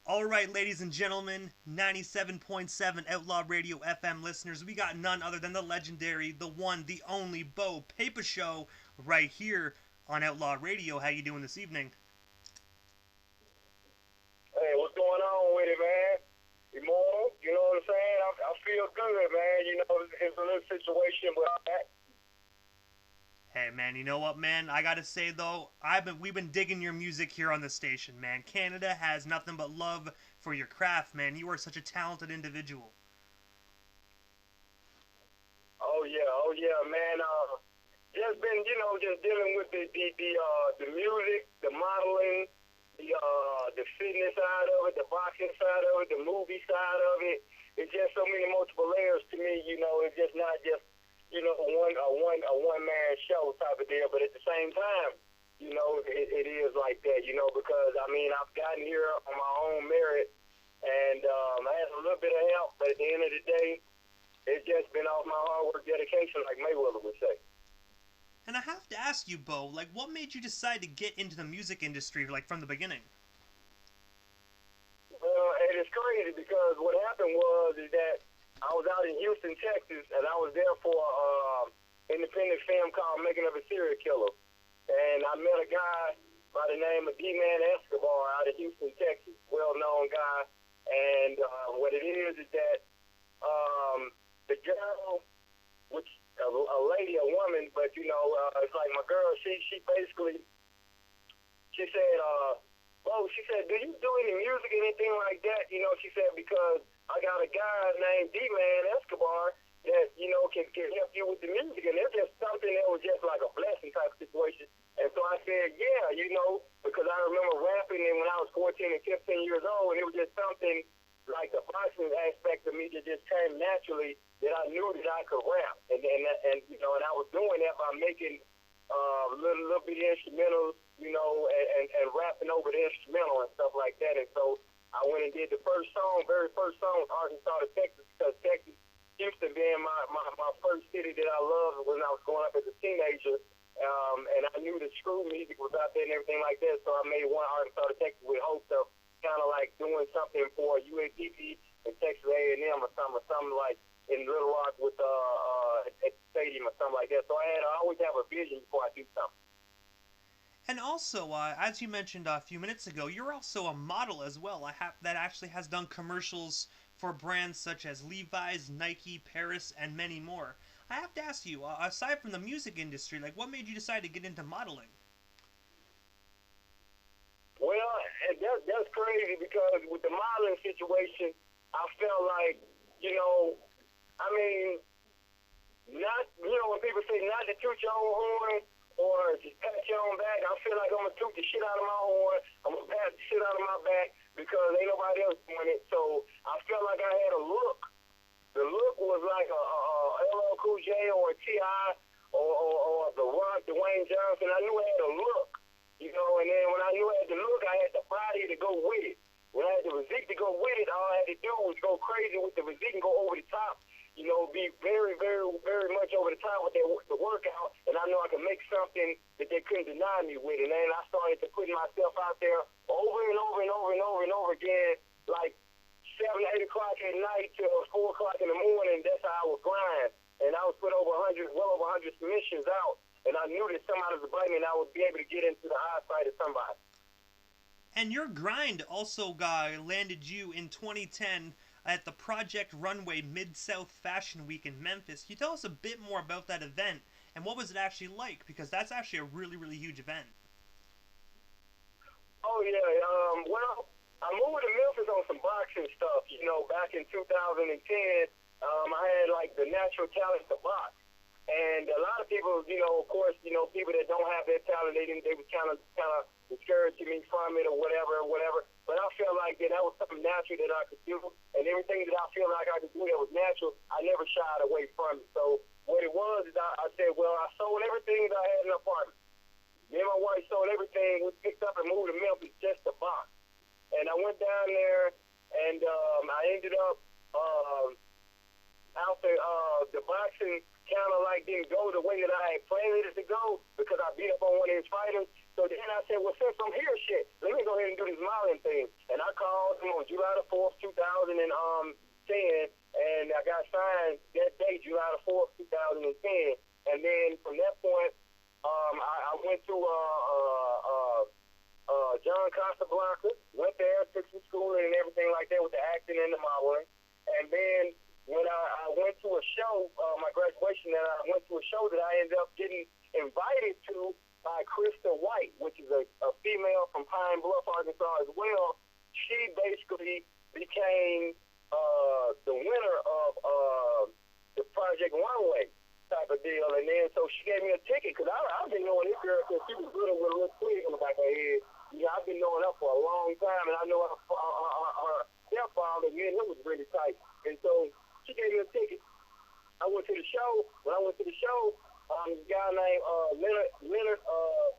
All right, ladies and gentlemen, 97.7 Outlaw Radio FM listeners, we got none other than the legendary, the one, the only Bo PayPershow right here on Outlaw Radio. How you doing this evening? Hey, what's going on with it, man? Immortal, you know what I'm saying? I feel good, man. You know, it's a little situation, but Hey man, you know what, man? I gotta say though, we've been digging your music here on the station, man. Canada has nothing but love for your craft, man. You are such a talented individual. oh yeah, man. Just been, just dealing with the music, the modeling, the fitness side of it, the boxing side of it, the movie side of it. It's just so many multiple layers to me. You know, it's just not just one man show type of deal. But at the same time, it is like that. You know, because I mean I've gotten here on my own merit, and I had a little bit of help, but at the end of the day, it's just been off my hard work, dedication, like Mayweather would say. And I have to ask you, Bo, like, what made you decide to get into the music industry, like, from the beginning? Well, and it's crazy because what happened is that I was out in Houston, Texas, and I was there for independent film called Making of a Serial Killer. And I met a guy by the name of D-Man Escobar out of Houston, Texas, well-known guy. And what it is that the girl, which a lady, a woman, but it's like my girl. She basically she said, "Oh," she said, "Do you do any music, anything like that?" You know, she said because I got a guy named D-Man Escobar that can help you with the music, and it's just something that was just like a blessing type of situation. And so I said, "Yeah, because I remember rapping and when I was 14 and 15 years old, and it was just something like the boxing aspect of me that just came naturally that I knew that I could rap, and I was doing that by making little bitty instrumentals, and rapping over the instrumental and stuff like that. And so I went and did the very first song, Arkansas to Texas, because Texas, Houston being my first city that I loved when I was growing up as a teenager. And I knew the screw music was out there and everything like that, so I made one Arkansas to Texas with hopes of kind of like doing something for USDP and Texas A&M or something like in Little Rock with at the stadium or something like that. So I always have a vision before I do something. And also, as you mentioned a few minutes ago, you're also a model as well. That actually has done commercials for brands such as Levi's, Nike, Paris, and many more. I have to ask you, aside from the music industry, like, what made you decide to get into modeling? Well, that's crazy because with the modeling situation, I felt like, I mean, not, when people say not to toot your own horn or just pat your own back, I feel like I'm going to toot the shit out of my horn. I'm going to pat the shit out of my back because ain't nobody else doing it. So I felt like I had a look. The look was like a LL Cool J or a T.I. or The Rock, Dwayne Johnson. I knew I had a look, and then when I knew I had the look, I had the body to go with it. When I had the physique to go with it, all I had to do was go crazy with the physique and go over the top, be very, very, very much over the top with the workout, and I know I could make something that they couldn't deny me with. And then I started to put myself out there over and over and over and over and over again, like 7, 8 o'clock at night till 4 o'clock in the morning. That's how I would grind. And I would put well over 100 submissions out, and I knew that somebody was biting, and I would be able to get into the eyesight of somebody. And your grind also landed you in 2010 at the Project Runway Mid-South Fashion Week in Memphis. Can you tell us a bit more about that event, and what was it actually like? Because that's actually a really, really huge event. Oh, yeah. Well, I moved to Memphis on some boxing stuff, back in 2010. I had, like, the natural talent to box. And a lot of people, of course, people that don't have that talent, they was kind of discouraging me from it or whatever. But I felt like that was something natural that I could do. And everything that I feel like I could do that was natural, I never shied away from it. So what it was is I said, well, I sold everything that I had in the apartment. Me and my wife sold everything. We picked up and moved to Memphis just to box. And I went down there, and I ended up out there. The boxing kind of like didn't go the way that I had planned it to go because I beat up on one of his fighters. So then I said, well, since I'm here, shit, let me go ahead and do this modeling thing. And I called him on July the 4th, 2010, and I got signed that day, July the 4th, 2010. And then from that point, I went to John Casablanca, went there, took some schooling and everything like that with the acting and the modeling. And then when I went to a show, my graduation, and I went to a show that I ended up getting invited to by Krista White, which is a female from Pine Bluff, Arkansas as well. She basically became the winner of the Project Runway type of deal. And then so she gave me a ticket because I've been knowing this girl since she was little with a little twig on the back of her head. Yeah, I've been knowing her for a long time, and I know her stepfather, me and him was really tight. And so she gave me a ticket. I went to the show. When I went to the show, this guy named Leonard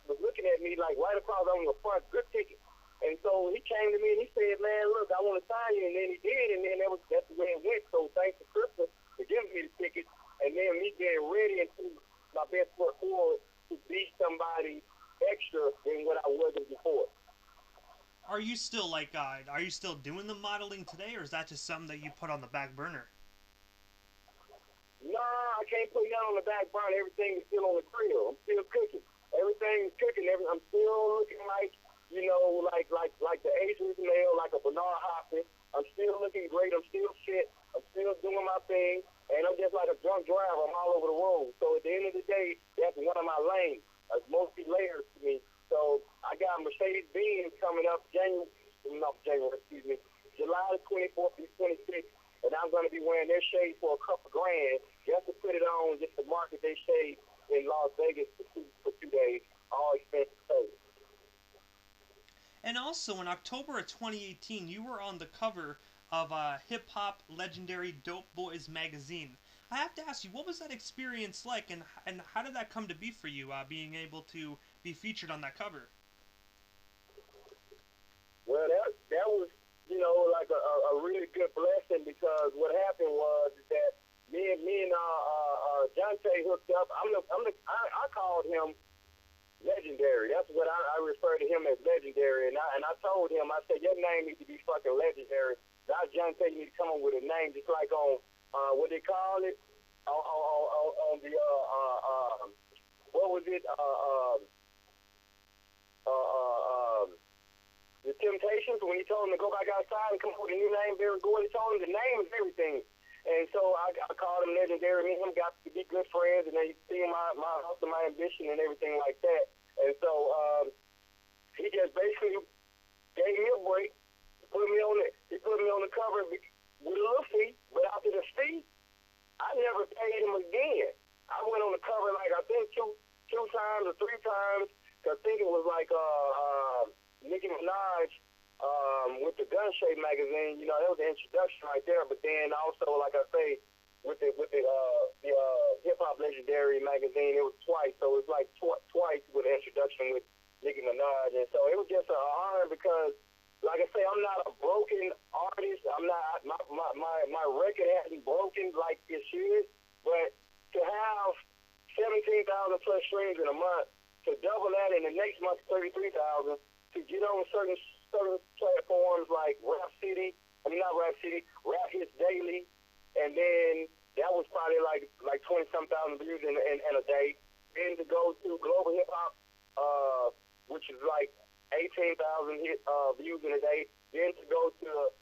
was looking at me like right across on the front, good ticket. And so he came to me and he said, "Man, look, I want to sign you." And then he did, and then that's the way it went. So thanks to Krista for giving me the ticket, and then me getting ready and putting my best foot forward to be somebody extra than what I wasn't before. Are you still are you still doing the modeling today, or is that just something that you put on the back burner? Nah, I can't put nothing on the back burner. Everything is still on the grill. I'm still cooking. Everything is cooking. I'm still looking like, like the Adrian male, like a Bernard Hopkins. I'm still looking great. I'm still fit. I'm still doing my thing. And I'm just like a drunk driver. I'm all over the road. So at the end of the day, that's one of my lanes. It's mostly layers to me. So I got Mercedes-Benz coming up July the 24th through 26th. And I'm going to be wearing their shades for a couple grand just to put it on, just to market their shades in Las Vegas for 2 days, all expenses paid. And also, in October of 2018, you were on the cover of hip-hop legendary Dope Boys magazine. I have to ask you, what was that experience like, and how did that come to be for you, being able to be featured on that cover? Well, that was, like a really good blessing, because what happened was that me and Jonte hooked up. I called him Legendary. That's what I refer to him as, Legendary. And I told him, I said, your name needs to be fucking Legendary. Now Jonte, you need to come up with a name just like on what they call it on the what was it the Temptations, when he told him to go back outside and come up with a new name, very good. He told him the name is everything. And so I called him Legendary. Me and him got to be good friends, and they see my hustle, my ambition, and everything like that. And so he just basically gave me a break. He put me on the cover with a little fee, but after the fee, I never paid him again. I went on the cover like I think two times or three times. Cause I think it was like Nicki Minaj with the Gun Shape magazine. That was the introduction right there. But then also, like I say, with the Hip Hop Legendary magazine, it was twice. So it was like twice with the introduction with Nicki Minaj. And so it was just an honor because, like I say, I'm not a broken artist. I'm not my record hasn't broken like it should. But to have 17,000 plus streams in a month, to double that in the next month, 33,000, to get on certain platforms like Rap Hits Daily, and then that was probably like 20-some thousand views in a day. Then to go to Global Hip Hop, which is like 18,000 views in a day. Then to go to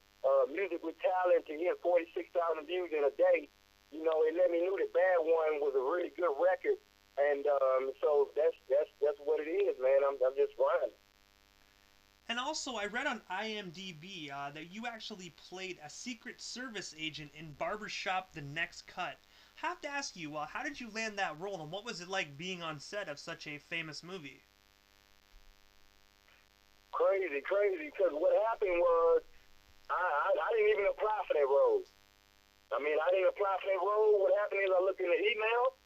Music with Talent to hit 46,000 views in a day. It let me know that Bad One was a really good record. And so that's what it is, man. I'm just grinding. And also, I read on IMDb that you actually played a Secret Service agent in Barbershop: The Next Cut. I have to ask you, how did you land that role, and what was it like being on set of such a famous movie? Crazy, because what happened was I didn't even apply for that role. I didn't apply for that role. What happened is I looked in the email.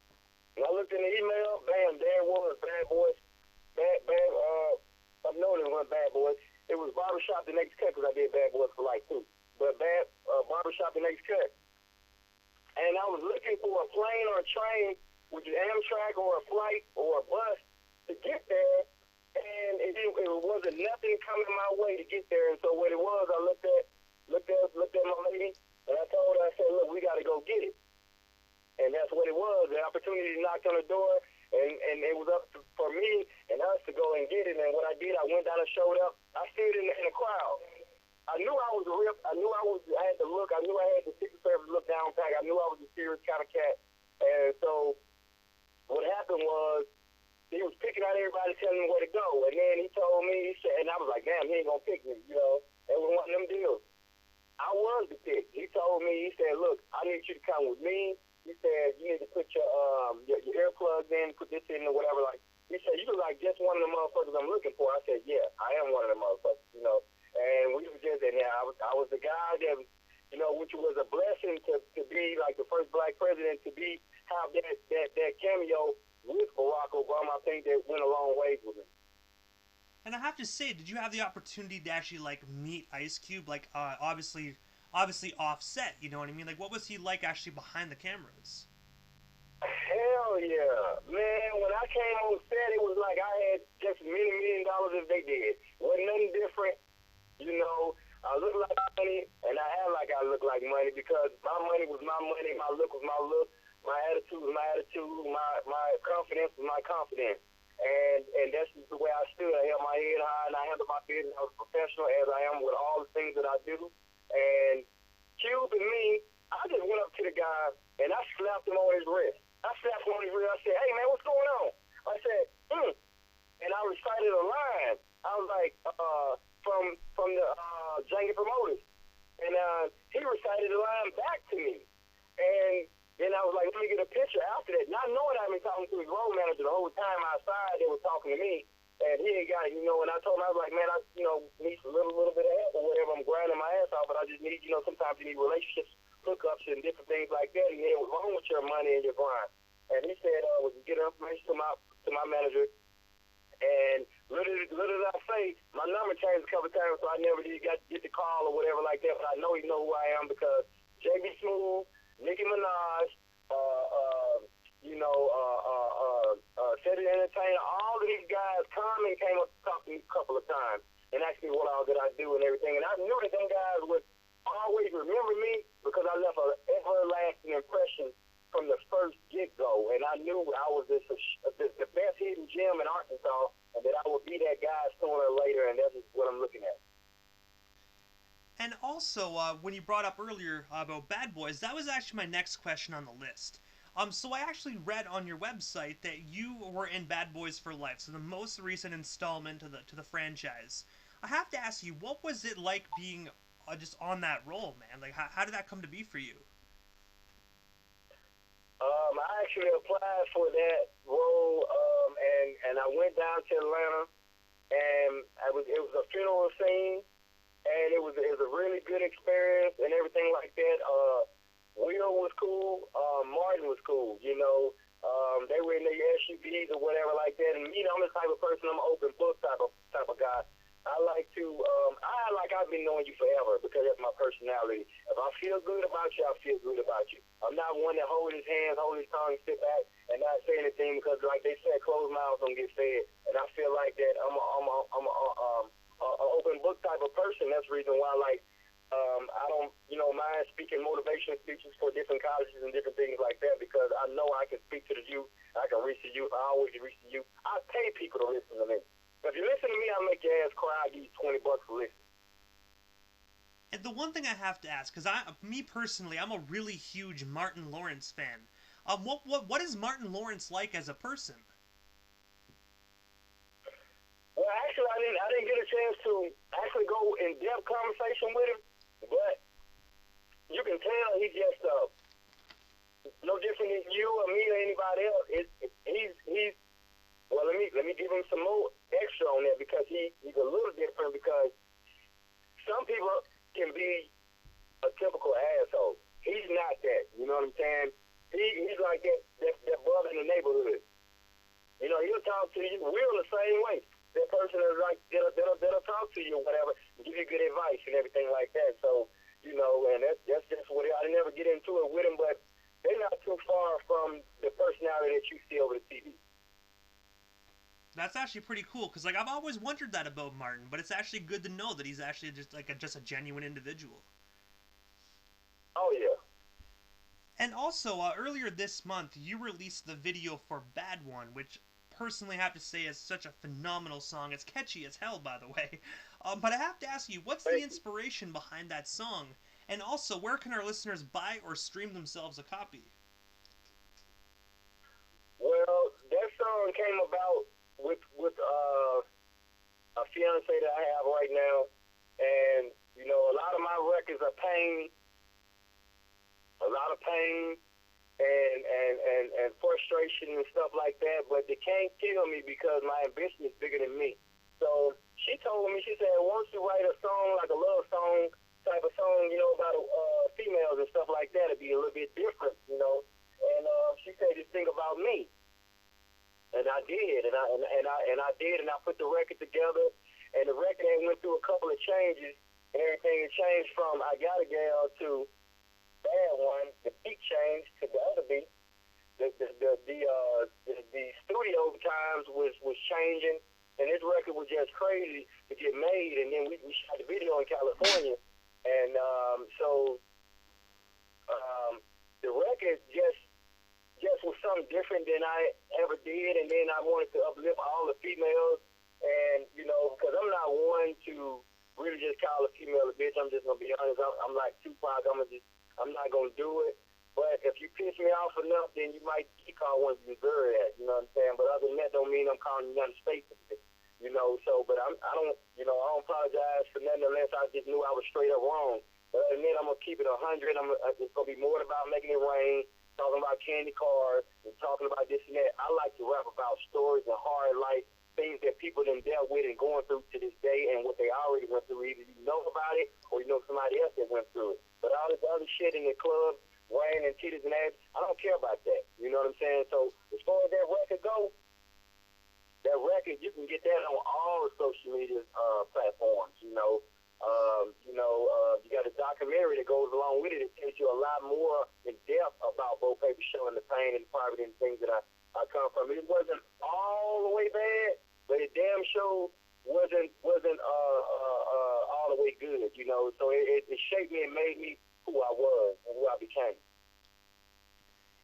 Bam, there was Bad Boys. I know it wasn't Bad Boys. It was Barbershop: The Next Cut, because I did Bad Boys for like 2. But Barbershop: The Next Cut. And I was looking for a plane or a train, which is Amtrak or a flight or a bus to get there. And it wasn't nothing coming my way to get there. And so what it was, I looked at opportunity knocked on the door, and it was up for me and us to go and get it. And what I did, I went down and showed up. I stood in the crowd. I knew I was ripped. I knew I had the look. I knew I had the Secret Service look down pack. I knew I was a serious kind of cat. And so what happened was he was picking out everybody, telling me where to go. And then he told me, he said, and I was like, damn, he ain't going to pick me, you know. It was one of them deals. I was the pick. He told me, he said, look, I need you to come with me. He said, you need to put your earplugs in, put this in or whatever. Like, he said, you look like just one of the motherfuckers I'm looking for. I said, yeah, I am one of the motherfuckers, you know. And we were just in there. I was the guy that, you know, which was a blessing to be like the first black president, to have that cameo with Barack Obama. I think that went a long way with him. And I have to say, did you have the opportunity to actually like meet Ice Cube? Like, obviously Offset. You know what I mean? Like, what was he like actually behind the cameras? Hell yeah, man! When I came on set, it was like I had just $1 million as they did. Wasn't nothing different. You know, I looked like money, and I act like I looked like money because my money was my money, my look was my look, my attitude was my attitude, my confidence was my confidence. And that's just the way I stood. I held my head high, and I handled my business. I was professional as I am with all the things that I do. And Cube and me, I just went up to the guy, and I slapped him on his wrist. I slapped him on his wrist. I said, hey, man, what's going on? I said, And I recited a line. I was like, from the Django Promoters. And he recited the line back to me. And then I was like, let me get a picture after that. Not knowing I've been talking to his road manager the whole time outside, they were talking to me. And he ain't got it, you know. And I told him, I was like, man, I, you know, need a little bit of help or whatever. I'm grinding my ass off, but I just need, you know, sometimes you need relationships, hookups, and different things like that. And then what's wrong with your money and your grind? And he said, would you get information to my manager? And little did I say, my number changed a couple times, so I never did get the call or whatever like that. But I know he know who I am because JB Smooth, Nicki Minaj, Cedric Entertainer, all of these guys come and came up to talk to me a couple of times and asked me what all did I do and everything. And I knew that them guys would always remember me because I left an everlasting impression from the first get-go. And I knew I was the best hidden gem in Arkansas and that I would be that guy sooner or later, and that's what I'm looking at. And also, when you brought up earlier about Bad Boys, that was actually my next question on the list. So I actually read on your website that you were in Bad Boys for Life, so the most recent installment to the franchise. I have to ask you, what was it like being just on that role, man? Like, how did that come to be for you? I actually applied for that role, and I went down to Atlanta, and it was a funeral scene. And it was a really good experience and everything like that. Will was cool. Martin was cool. You know, they were in their SUVs or whatever like that. And me, I'm the type of person, I'm an open book type of guy. I like to, I've been knowing you forever because that's my personality. If I feel good about you, I feel good about you. I'm not one that hold his hands, hold his tongue, sit back and not say anything because, like they said, closed mouths don't get fed. And I feel like that I'm an open book type of person. That's the reason why, like, I don't, mind speaking motivation speeches for different colleges and different things like that because I know I can speak to the youth. I can reach the youth. I always reach the youth. I pay people to listen to me. If you listen to me, I'll make your ass cry. I'll give you $20 to listen. And the one thing I have to ask, because me personally, I'm a really huge Martin Lawrence fan. What is Martin Lawrence like as a person? Well, actually, I didn't get a chance to actually go in depth conversation with him, but you can tell he's just no different than you or me or anybody else. He's well. Let me give him some more extra on that because he's a little different because some people can be a typical asshole. He's not that. You know what I'm saying? He's like that brother in the neighborhood. You know, he'll talk to you. We're the same way. That person is like that'll talk to you or whatever, and give you good advice and everything like that. So, and that's just what I never get into it with them, but they're not too far from the personality that you see over the TV. That's actually pretty cool because, like, I've always wondered that about Martin, but it's actually good to know that he's actually just like just a genuine individual. Oh yeah. And also, earlier this month, you released the video for Bad One, which personally I have to say is such a phenomenal song. It's catchy as hell, by the way. But I have to ask you, what's the Thank you. inspiration behind that song? And also, where can our listeners buy or stream themselves a copy? Well, that song came about with a fiance that I have right now, and you know, a lot of my records are pain, a lot of pain, and frustration and stuff like that. But they can't kill me because my ambition is bigger than me. So she told me, she said, once you write a song like a love song type of song, you know, about females and stuff like that, it'd be a little bit different, you know. And she said, just think about me. And I did, and I did, and I put the record together, and the record had went through a couple of changes, and everything had changed from I Got a Gal to Bad One. The beat changed to the other beat. The studio times was changing, and this record was just crazy to get made. And then we shot the video in California, and the record just was something different than I ever did. And then I wanted to uplift all the females, and you know, because I'm not one to really just call a female a bitch. I'm just gonna be honest. I'm like Tupac. I'm not gonna do it. But if you piss me off enough, then you might call one you deserve that. You know what I'm saying? But other than that, don't mean I'm calling you United States. You know. So, but I don't. You know, I don't apologize for nothing unless I just knew I was straight up wrong. But other than that, I'm gonna keep it 100. It's gonna be more about making it rain, talking about candy cars, and talking about this and that. I like to rap about stories and hard life, things that people done dealt with and going through to this day, and what they already went through. Either you know about it or you know somebody else that went through it. But all this other shit in the club, rain and titties and ass, I don't care about that. You know what I'm saying? So as far as that record goes, that record, you can get that on all the social media platforms. You got a documentary that goes along with it. It tells you a lot more in depth about Bo Paper Show and the pain and the poverty and things that I come from. It wasn't all the way bad, but it damn sure wasn't all the way good. You know, so it shaped me and made me who I was and who I became.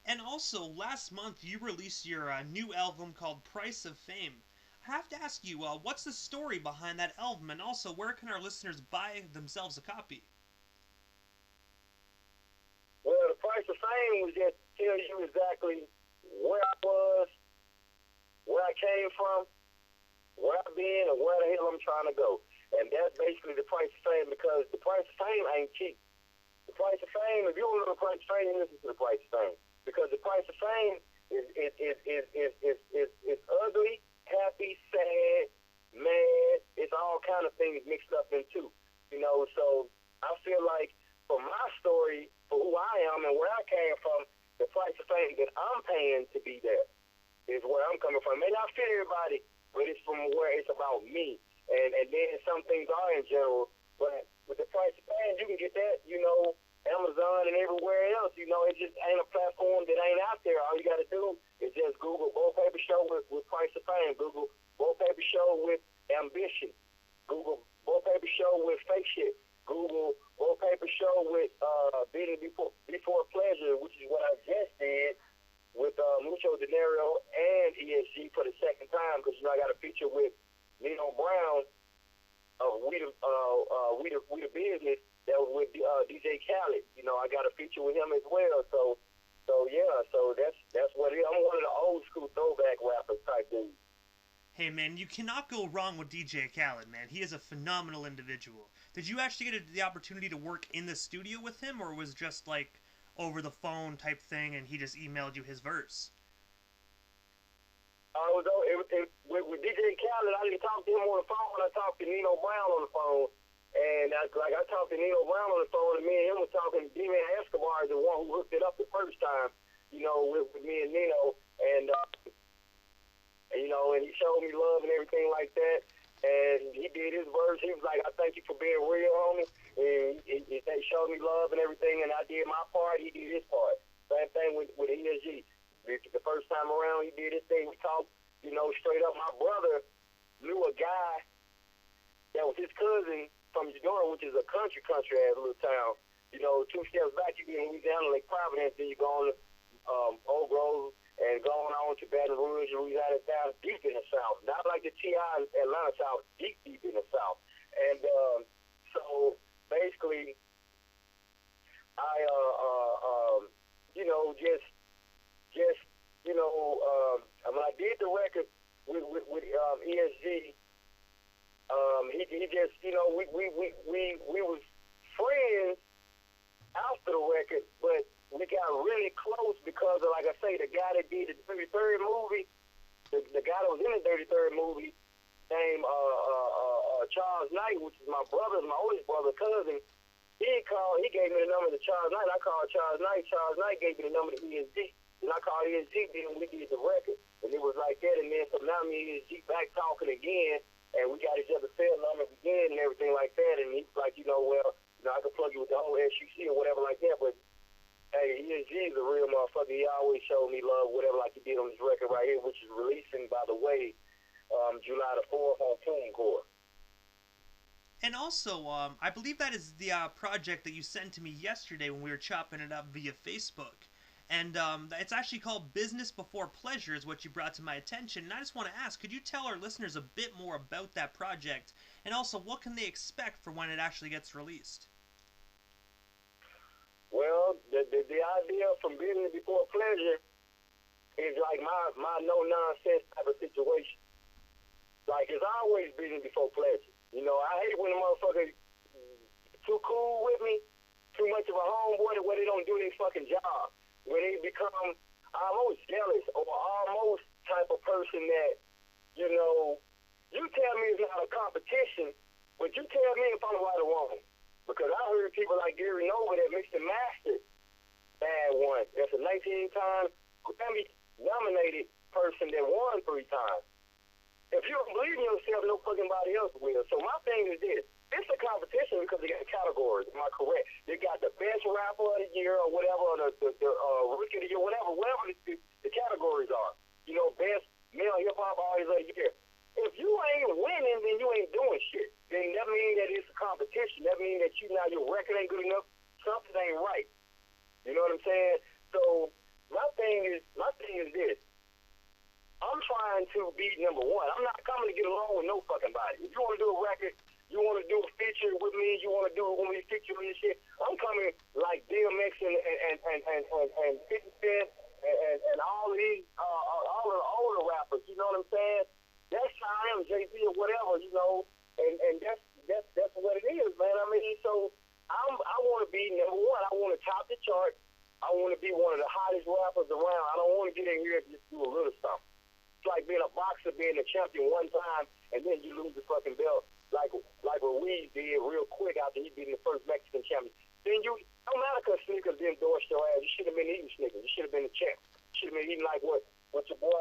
And also, last month you released your new album called Price of Fame. I have to ask you, what's the story behind that album, and also where can our listeners buy themselves a copy? Well, the Price of Fame was just tell you exactly where I was, where I came from, where I've been, and where the hell I'm trying to go. And that's basically the Price of Fame, because the Price of Fame ain't cheap. The Price of Fame, if you don't know the Price of Fame, you listen to the Price of Fame. Because the Price of Fame is ugly, happy, sad, mad. It's all kind of things mixed up in two. You know, so I feel like for my story, for who I am and where I came from, the Price of Fame that I'm paying to be there is where I'm coming from. It may not fit everybody, but it's from where it's about me. And then some things are in general, but with the Price of Fame, you can get that, you know, Amazon and everywhere else. You know, it just ain't a platform that ain't out there. All you got to do is just Google Bo Paper Show with Price of Fame. Google Bo Paper Show with Ambition. Google Bo Paper Show with Fake Shit. Google Bo Paper Show with Bidding Before Pleasure, which is what I just did with Mucho Denario and ESG for the second time, because, you know, I got a feature with Nino Brown of We the Business that was with DJ Khaled. You know, I got a feature with him as well. So yeah, so that's what it is. I'm one of the old school throwback rappers type dudes. Hey man, you cannot go wrong with DJ Khaled, man. He is a phenomenal individual. Did you actually get the opportunity to work in the studio with him, or was it just like over the phone type thing and he just emailed you his verse? With DJ Khaled, I didn't talk to him on the phone. I talked to Nino Brown on the phone. And I talked to Nino Brown on the phone, and me and him were talking. D-Man Escobar is the one who hooked it up the first time, you know, with me and Nino. And, you know, and he showed me love and everything like that. And he did his verse. He was like, I thank you for being real, homie. And he showed me love and everything, and I did my part. He did his part. Same thing with ESG. The first time around, he did his thing. We talked, you know, straight up. My brother knew a guy that was his cousin from Eudora, which is a country ass little town. two steps back, you be in Louisiana, Lake Providence, then you go on to Oak Grove and going on to Baton Rouge, Louisiana, down deep in the South. Not like the T.I. Atlanta South, deep, deep in the South. And so basically, I, when I did the record with ESG, he just, we was friends after the record, but we got really close because of, like I say, the guy that did the 33rd movie, the guy that was in the 33rd movie, named Charles Knight, which is my oldest brother, cousin. He gave me the number to Charles Knight. I called Charles Knight. Charles Knight gave me the number to ESG. And I called ESG, then we did the record. And it was like that. And then so now me and ESG back talking again, and we got each other's cell numbers again and everything like that. And he's like, I can plug you with the whole SUC or whatever like that. But hey, ESG is a real motherfucker. He always showed me love, whatever like he did on this record right here, which is releasing, by the way, July the 4th on TuneCore. And also, I believe that is the project that you sent to me yesterday when we were chopping it up via Facebook. And it's actually called Business Before Pleasure is what you brought to my attention. And I just want to ask, could you tell our listeners a bit more about that project? And also, what can they expect for when it actually gets released? Well, the idea from Business Before Pleasure is like my no-nonsense type of situation. Like, it's always business before pleasure. I hate when the motherfuckers too cool with me, too much of a homeboy where they don't do their fucking job. When they become almost jealous or almost type of person that, you tell me it's not a competition, but you tell me if I'm right or wrong. Because I heard people like Gary Nova that mixed and mastered bad one. That's a 19-time Grammy-nominated person that won 3 times. If you don't believe in yourself, no fucking body else will. So my thing is this. It's a competition because they got categories. Am I correct? They got the best rapper of the year or whatever, or the rookie of the year, whatever the categories are. Best male hip-hop artist of the year. If you ain't winning, then you ain't doing shit. Then that means that it's a competition. That means that your record ain't good enough. Something ain't right. You know what I'm saying? So my thing is this. I'm trying to be number one. I'm not coming to get along with no fucking body. If you want to do a record, you want to do a feature with me, you want to do when we feature me and shit, I'm coming like DMX and 50 Cent and all of these, all of the older rappers, you know what I'm saying? That's how I am, Jay-Z or whatever, and that's what it is, man. I mean, so I want to be number one. I want to top the chart. I want to be one of the hottest rappers around. I don't want to get in here and just do a little something. It's like being a boxer, being a champion one time, and then you lose the fucking belt, like what we did real quick after he beat the first Mexican champion. Then no matter because Snickers didn't endorse your ass, you should have been eating Snickers. You should have been the champ. You should have been eating like what your boy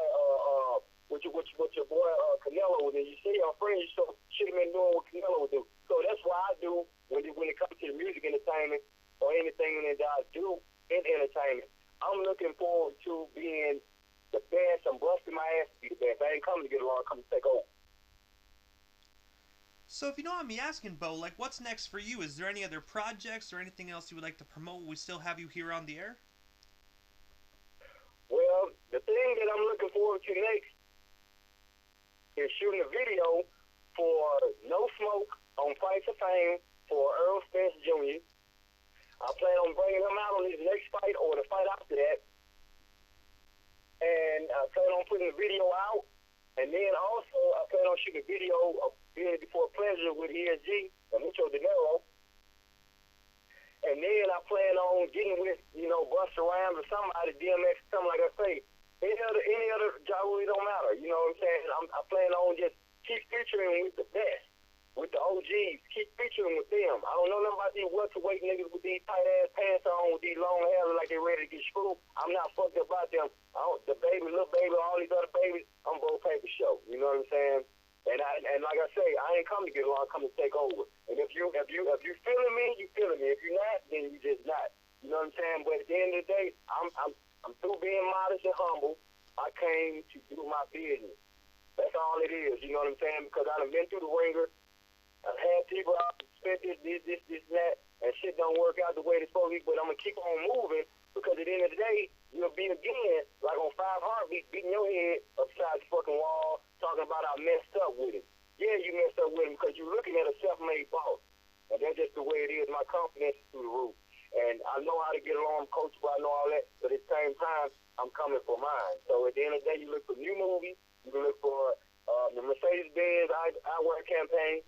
Canelo would do. You see your friends, you should have been doing what Canelo would do. So that's why I do when it comes to the music entertainment or anything that I do in entertainment. I'm looking forward to being the best. I'm busting my ass to be the best. I ain't coming to get along. I'm coming to take over. So if you don't mind me asking, Bo, like what's next for you? Is there any other projects or anything else you would like to promote? We still have you here on the air? Well, the thing that I'm looking forward to next is shooting a video for No Smoke on Fights of Fame for Earl Spence Jr. I plan on bringing him out on his next fight or the fight after that. And I plan on putting the video out. And then also, I plan on shooting a video of Being Before Pleasure with ESG and Mucho Dinero. And then I plan on getting with, Busta Rhymes or somebody, DMX, something like I say. Any other job really don't matter. You know what I'm saying? I plan on just keep featuring with the best, with the OGs. Keep featuring with them. I don't know nothing about these welterweight niggas with these tight-ass pants on, with these long hairs like they ready to get screwed. I'm not fucked up about them. The baby, little baby, all these other babies, I'm PayPershow. You know what I'm saying? And like I say, I ain't come to get along, I come to take over. And if you feeling me, you feeling me. If you're not, then you just not. You know what I'm saying? But at the end of the day, I'm through being modest and humble. I came to do my business. That's all it is. You know what I'm saying? Because I've been through the ringer. I've had people out spent this, that, and shit don't don't work out the way it's supposed to be, but I'm going to keep on moving because at the end of the day, you'll be again, like on 5 Heartbeats, beating your head upside the fucking wall, talking about I messed up with it. Yeah, you messed up with him because you're looking at a self-made boss. And that's just the way it is. My confidence is through the roof. And I know how to get along, coachable, I know all that, but at the same time, I'm coming for mine. So at the end of the day, you look for new movies, you can look for the Mercedes-Benz eyewear campaign,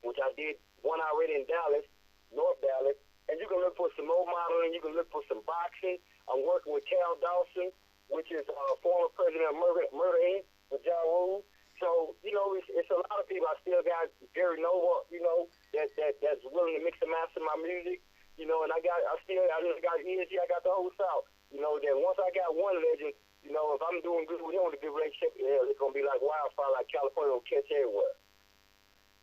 which I did one already in Dallas, North Dallas, and you can look for some more modeling, you can look for some boxing. I'm working with Cal Dawson, which is former president of Murder Inc., with Ja Rule. So, you know, it's a lot of people. I still got Gary Noble, you know, that's willing to mix and master my music. You know, and I just got ESG, I got the whole South. You know, that once I got one legend, you know, if I'm doing good with him with a good relationship, it's going to be like wildfire, like California will catch everywhere.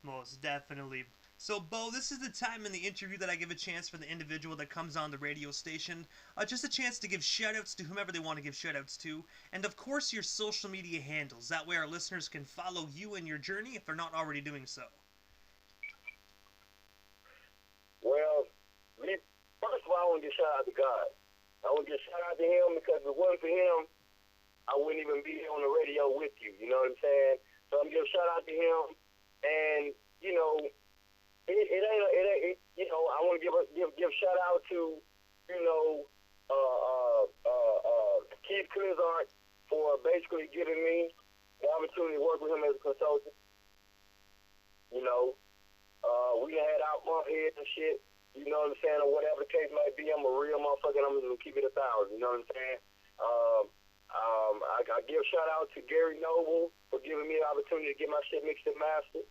Most definitely. So, Bo, this is the time in the interview that I give a chance for the individual that comes on the radio station. Just a chance to give shout-outs to whomever they want to give shout-outs to. And, of course, your social media handles. That way our listeners can follow you and your journey if they're not already doing so. Well, first of all, I want to give shout out to God. I want to give shout out to him because if it wasn't for him, I wouldn't even be here on the radio with you. You know what I'm saying? So I'm giving shout out to him, and you know, you know, I want to give shout out to, you know, Keith Curzart for basically giving me the opportunity to work with him as a consultant. You know, we had our bump heads and shit. You know what I'm saying, or whatever the case might be. I'm a real motherfucker, and I'm just gonna keep it 1,000. You know what I'm saying? I give shout out to Gary Noble for giving me the opportunity to get my shit mixed and mastered.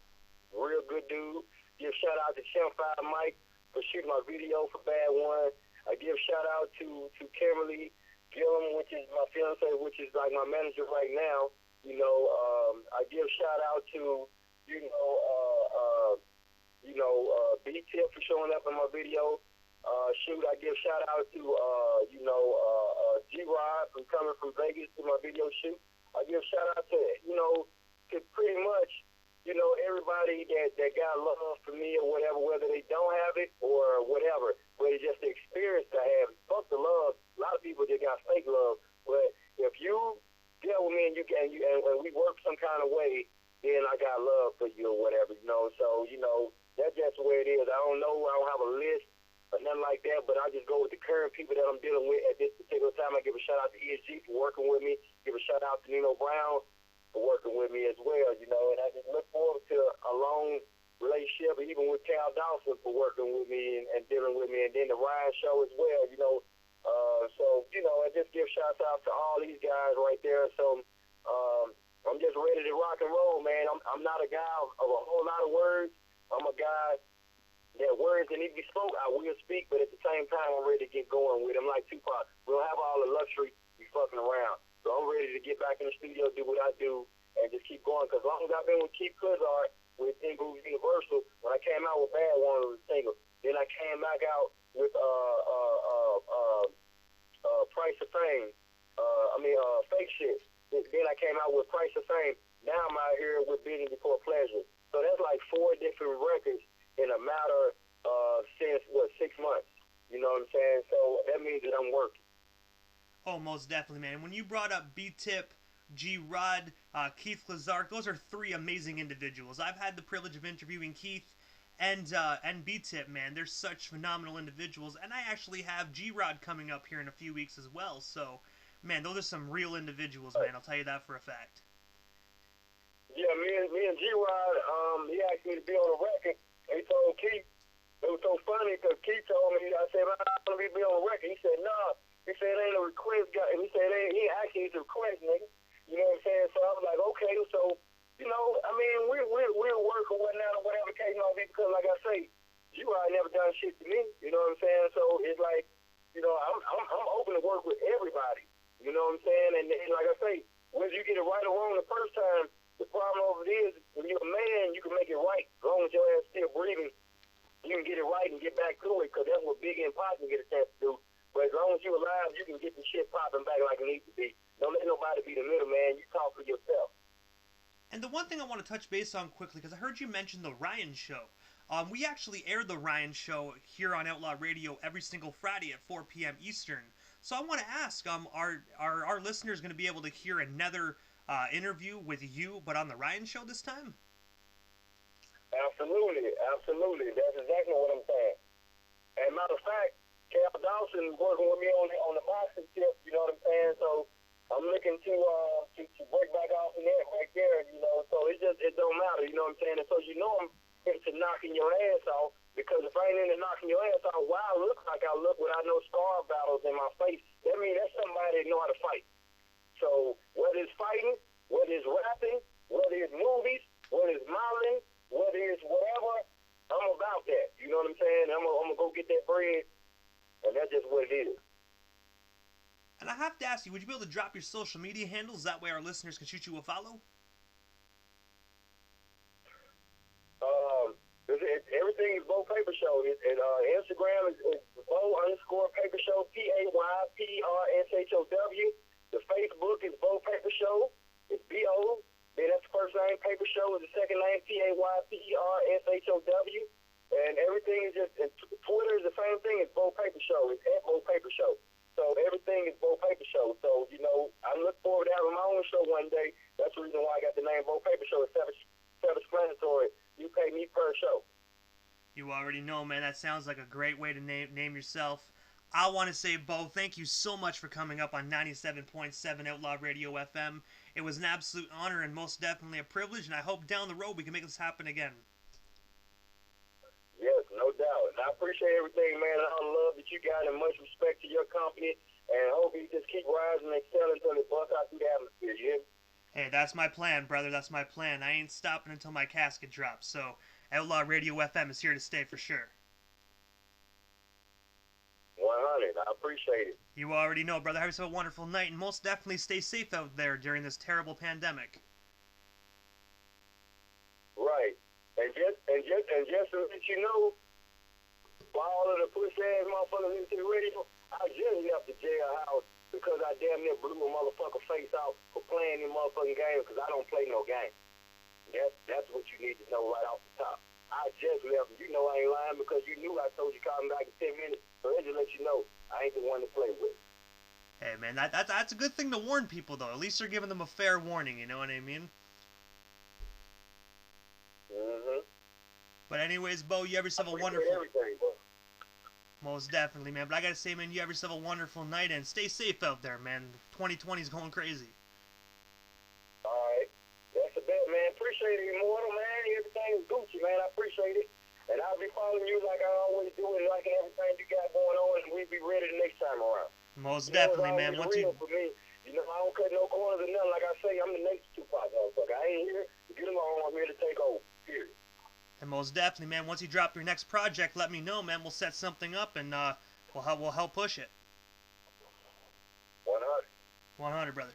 Real good dude. Give shout out to Champ 5 Mike for shooting my video for Bad One. I give shout out to Kimberly Gillum, which is my fiance, which is like my manager right now. You know, I give shout out to, B-Tip for showing up in my video. I give shout out to, G-Rod for coming from Vegas to my video shoot. I give shout out to, to pretty much, everybody that got love for me or whatever, whether they don't have it or whatever, but it's just the experience I have. Fuck the love. A lot of people just got fake love. But if you deal with me and and we work some kind of way, then I got love for you or whatever, So, that's just the way it is. I don't know. I don't have a list or nothing like that, but I just go with the current people that I'm dealing with at this particular time. I give a shout out to ESG for working with me. Give a shout out to Nino Brown for working with me as well, and I just look forward to a long relationship, even with Cal Dawson for working with me and dealing with me, and then the Ryan Show as well, I just give shouts out to all these guys right there. So I'm just ready to rock and roll, man. I'm not a guy of a whole lot of words. I'm a guy that words that need to be spoke, I will speak, but at the same time, I'm ready to get going with them like Tupac. We don't have all the luxury to be fucking around. So I'm ready to get back in the studio, do what I do, and just keep going. Because as long as I've been with Keith Curzart, with Inglewood Universal, when I came out with Bad One, it was a single. Then I came back out with Price of Fame. Fake Shit. Then I came out with Price of Fame. Now I'm out here with Bidding Before Pleasure. So that's like 4 different records in a matter of since 6 months. You know what I'm saying? So that means that I'm working. Oh, most definitely, man. When you brought up B-Tip, G-Rod, Keith Lazark, those are 3 amazing individuals. I've had the privilege of interviewing Keith and B-Tip, man. They're such phenomenal individuals. And I actually have G-Rod coming up here in a few weeks as well. So, man, those are some real individuals, man. I'll tell you that for a fact. Yeah, me and G-Rod, he asked me to be on the record. And he told Keith, it was so funny because Keith told me, I said, I want to be on the record. He said, nah. He said, it ain't a request, guy. And he said, he actually is a request, nigga. You know what I'm saying? So I was like, okay, so, we'll work or whatnot or whatever the case might be because, like I say, G-Rod never done shit to me. You know what I'm saying? So it's like, I'm open to work with everybody. You know what I'm saying? And like I say, whether you get it right or wrong the first time, the problem over it is when you're a man, you can make it right. As long as your ass still breathing, you can get it right and get back to it because that's what Big and Pop can get a chance to do. But as long as you're alive, you can get the shit popping back like it needs to be. Don't let nobody be the middleman. You talk for yourself. And the one thing I want to touch base on quickly, because I heard you mention the Ryan Show. We actually air the Ryan Show here on Outlaw Radio every single Friday at 4 p.m. Eastern. So I want to ask, are our listeners going to be able to hear another interview with you, but on the Ryan Show this time? Absolutely, absolutely. That's exactly what I'm saying. And matter of fact, Cal Dawson working with me on the boxing tip. You know what I'm saying? So I'm looking to break back off in that right there. You know, so it don't matter. You know what I'm saying? And so I'm into knocking your ass off, because if I ain't into knocking your ass off, why I look like I look without no scar battles in my face? That means that's somebody that know how to fight. So whether it's fighting, whether it's rapping, whether it's movies, whether it's modeling, whether it's whatever, I'm about that. You know what I'm saying? I'm gonna go get that bread, and that's just what it is. And I have to ask you, would you be able to drop your social media handles? That way our listeners can shoot you a follow? Everything is Bo Paper Show. Instagram is Bo_Paper Show, PayPershow. The Facebook is Bo Paper Show. It's BO. Then that's the first name. Paper Show is the second name. PayPershow. And everything is just. And Twitter is the same thing as Bo Paper Show. It's at Bo Paper Show. So everything is Bo Paper Show. So I look forward to having my own show one day. That's the reason why I got the name Bo Paper Show. It's self-explanatory. You pay me per show. You already know, man. That sounds like a great way to name yourself. I want to say, Bo, thank you so much for coming up on 97.7 Outlaw Radio FM. It was an absolute honor and most definitely a privilege, and I hope down the road we can make this happen again. Yes, no doubt. And I appreciate everything, man. All the love that you got, and much respect to your company. And I hope you just keep rising and excelling until it busts out through the atmosphere. You hear me? Hey, that's my plan, brother. That's my plan. I ain't stopping until my casket drops. So, Outlaw Radio FM is here to stay for sure. 100. I appreciate it. You already know, brother. Have yourself a wonderful night, and most definitely stay safe out there during this terrible pandemic. Right. And just to let you know, for all of the push-ass motherfuckers into the radio, I just left the jailhouse because I damn near blew a motherfucker face out for playing in motherfucking games, because I don't play no game. That's what you need to know right off the top. I just left. You know I ain't lying, because you knew I told you call me back in 10 minutes. So that just let you know I ain't the one to play with. Hey, man, that's a good thing to warn people, though. At least you're giving them a fair warning, you know what I mean? Mm-hmm. But anyways, Bo, you have yourself a wonderful... everything, bro. Most definitely, man. But I gotta say, man, you have yourself a wonderful night, and stay safe out there, man. 2020 is going crazy. All right. That's a bet, man. Appreciate it, Immortal, man. Everything is Gucci, man. I appreciate it. And I'll be following you like I always do, and liking everything you got going on, and we'll be ready the next time around. Most definitely, man. Once you... For me. I don't cut no corners or nothing. Like I say, I'm the next Tupac motherfucker. I ain't here to get along. I'm here to take over, period. And most definitely, man, once you drop your next project, let me know, man. We'll set something up, and we'll help push it. 100. 100, brother.